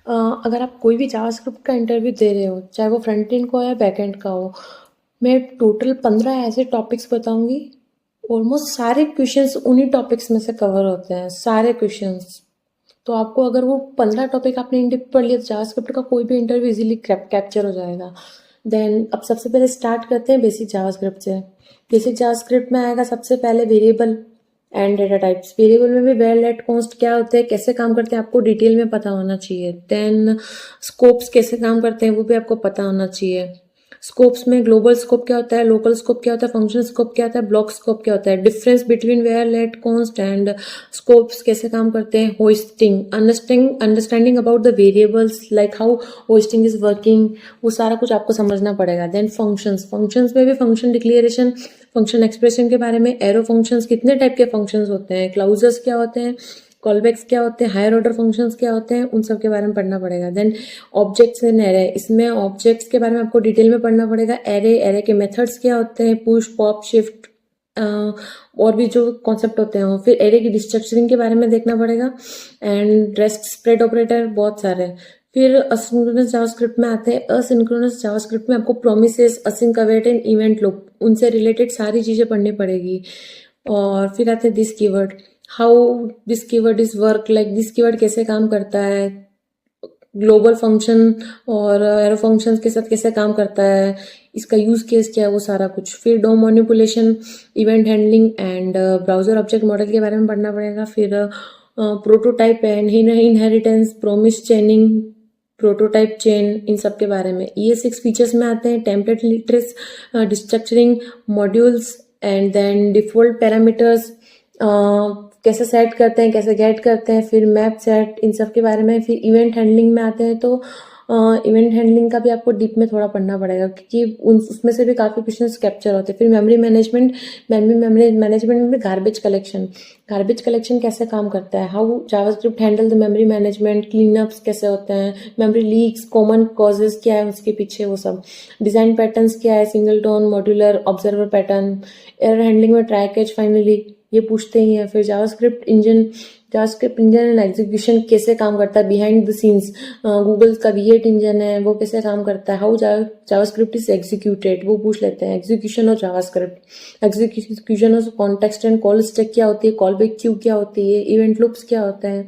अगर आप कोई भी जावास्क्रिप्ट का इंटरव्यू दे रहे हो, चाहे वो फ्रंट एंड का हो या बैक एंड का हो, मैं टोटल 15 ऐसे टॉपिक्स बताऊंगी। ऑलमोस्ट सारे क्वेश्चंस उन्हीं टॉपिक्स में से कवर होते हैं, सारे क्वेश्चंस। तो आपको अगर वो 15 टॉपिक आपने इन डेप्थ पढ़ लिया तो जावास्क्रिप्ट का कोई भी इंटरव्यू इजीली कैप्चर हो जाएगा। देन अब सबसे पहले स्टार्ट करते हैं बेसिक जावास्क्रिप्ट से। बेसिक जावास्क्रिप्ट में आएगा सबसे पहले variable and data types. Variable में भी वेर लेट कॉन्स्ट क्या होते हैं, कैसे काम करते हैं, आपको डिटेल में पता होना चाहिए। देन स्कोप्स कैसे काम करते हैं वो भी आपको पता होना चाहिए। स्कोप्स में ग्लोबल स्कोप क्या होता है, लोकल स्कोप क्या होता है, फंक्शन स्कोप क्या होता है, ब्लॉक स्कोप क्या होता है, difference between var let const and scopes कैसे काम करते हैं। Hoisting, understanding about the variables, like how hoisting is working, वो सारा कुछ आपको समझना पड़ेगा। देन फंक्शंस में भी फंक्शन डिक्लेरेशन, फंक्शन एक्सप्रेशन के बारे में, एरो फंक्शंस कितने टाइप के फंक्शंस होते हैं, क्लाउजेस क्या होते हैं, कॉलबैक्स क्या होते हैं, हायर ऑर्डर फंक्शंस क्या होते हैं, उन सब के बारे में पढ़ना पड़ेगा। देन ऑब्जेक्ट्स एंड एरे, इसमें ऑब्जेक्ट्स के बारे में आपको डिटेल में पढ़ना पड़ेगा। एरे के मेथड्स क्या होते हैं, पुश, पॉप, शिफ्ट, और भी जो कॉन्सेप्ट होते हैं। फिर एरे की डिस्ट्रक्चरिंग के बारे में देखना पड़ेगा। एंड रेस्ट, स्प्रेड ऑपरेटर, बहुत सारे। फिर असिंक्रोनस जावास्क्रिप्ट में आते हैं। असिंक्रोनस जावास्क्रिप्ट में आपको promises, async await and event loop, उनसे रिलेटेड सारी चीजें पढ़नी पड़ेगी। और फिर आते हैं this keyword, how this keyword is work, like this keyword कैसे काम करता है, ग्लोबल फंक्शन और एरो फंक्शंस के साथ कैसे काम करता है, इसका यूज केस क्या है, वो सारा कुछ। फिर DOM manipulation, event handling and browser object model के बारे में पढ़ना पड़ेगा। फिर prototype and inheritance, promise chaining, prototype chain, इन सब के बारे में। ये 6 फीचर्स में आते हैं। Template literals, destructuring, modules and then default parameters, कैसे सेट करते हैं, कैसे गेट करते हैं, फिर मैप सेट, इन सब के बारे में। फिर इवेंट हैंडलिंग में आते हैं तो इवेंट हैंडलिंग का भी आपको डीप में थोड़ा पढ़ना पड़ेगा, क्योंकि उसमें से भी काफ़ी क्वेश्चंस कैप्चर होते हैं। फिर मेमोरी मैनेजमेंट, मेमोरी मैनेजमेंट में गार्बेज कलेक्शन, गार्बेज कलेक्शन कैसे काम करता है, how JavaScript handle the memory management, cleanups कैसे होते हैं, मेमोरी लीक्स, कॉमन कॉजेज क्या है उसके पीछे, वो सब। डिजाइन पैटर्न्स क्या है, single tone, modular, observer pattern. Error handling में ट्राई कैच, फाइनली ये पूछते ही हैं। फिर JavaScript engine, JavaScript engine and execution कैसे काम करता है, बिहाइंड द सीन्स। गूगल का V8 इंजन है, वो कैसे काम करता है, हाउ जावास्क्रिप्ट इज एग्जीक्यूटेड, वो पूछ लेते हैं। एग्जीक्यूशन और जावास्क्रिप्ट, एग्जीक्यूशन और कॉन्टेक्स्ट एंड कॉल स्टैक क्या होती है, कॉल बैक क्यू क्या होती है, इवेंट लूप्स क्या होता है।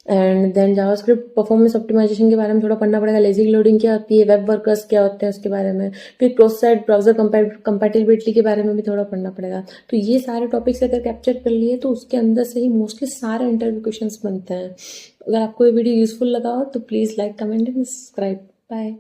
And then JavaScript performance optimisation के बारे में थोड़ा पढ़ना पड़ेगा। लेजी लोडिंग क्या होती है, वेब वर्कर्स क्या होते हैं उसके बारे में। फिर क्रॉस साइट ब्राउजर कंपैटिबिलिटी के बारे में भी थोड़ा पढ़ना पड़ेगा। तो ये सारे टॉपिक्स अगर कैप्चर कर लिए तो उसके अंदर से ही मोस्टली सारे इंटरव्यू क्वेश्चंस बनते हैं। अगर आपको ये वीडियो यूजफुल लगा हो तो please like, comment and subscribe. Bye.